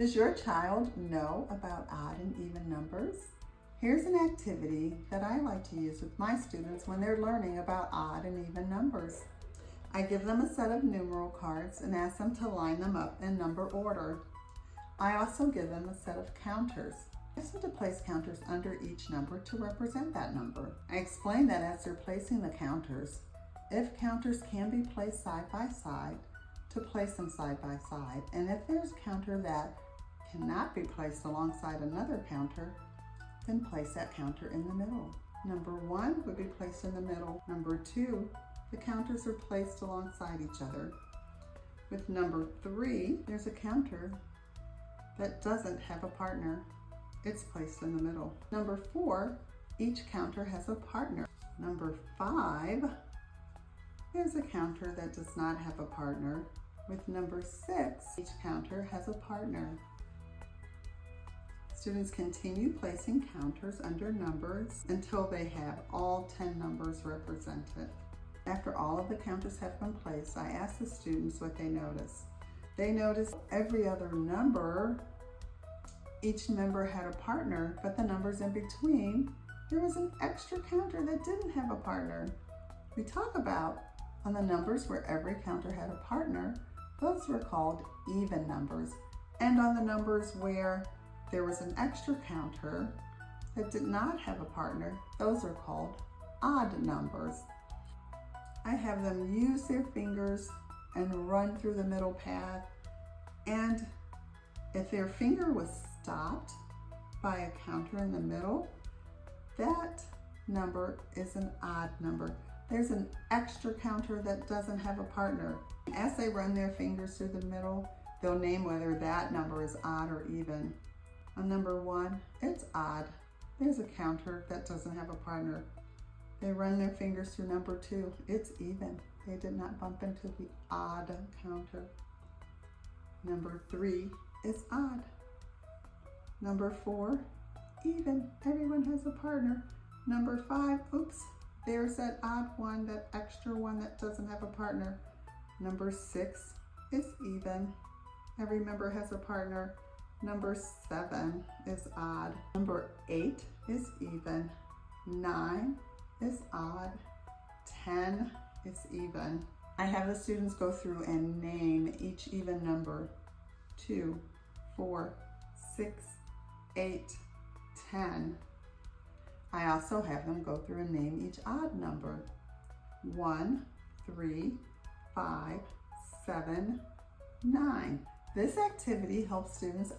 Does your child know about odd and even numbers? Here's an activity that I like to use with my students when they're learning about odd and even numbers. I give them a set of numeral cards and ask them to line them up in number order. I also give them a set of counters. I ask them to place counters under each number to represent that number. I explain that as they're placing the counters, if counters can be placed side by side, to place them side by side, and if there's a counter that cannot be placed alongside another counter, then place that counter in the middle. Number 1 would be placed in the middle. Number 2, the counters are placed alongside each other. With number 3, there's a counter that doesn't have a partner. It's placed in the middle. Number 4, each counter has a partner. Number 5, there's a counter that does not have a partner. With number 6, each counter has a partner. Students continue placing counters under numbers until they have all 10 numbers represented. After all of the counters have been placed, I ask the students what they notice. They notice every other number, each member had a partner, but the numbers in between, there was an extra counter that didn't have a partner. We talk about on the numbers where every counter had a partner, those were called even numbers. And on the numbers where there was an extra counter that did not have a partner, those are called odd numbers. I have them use their fingers and run through the middle path, and if their finger was stopped by a counter in the middle, that number is an odd number. There's an extra counter that doesn't have a partner. As they run their fingers through the middle, they'll name whether that number is odd or even. On number 1, it's odd. There's a counter that doesn't have a partner. They run their fingers through number 2. It's even. They did not bump into the odd counter. Number 3 is odd. Number 4, even. Everyone has a partner. Number 5, oops, there's that odd one, that extra one that doesn't have a partner. Number 6 is even. Every member has a partner. Number 7 is odd. Number 8 is even. 9 is odd. 10 is even. I have the students go through and name each even number. 2, 4, 6, 8, 10. I also have them go through and name each odd number. 1, 3, 5, 7, 9. This activity helps students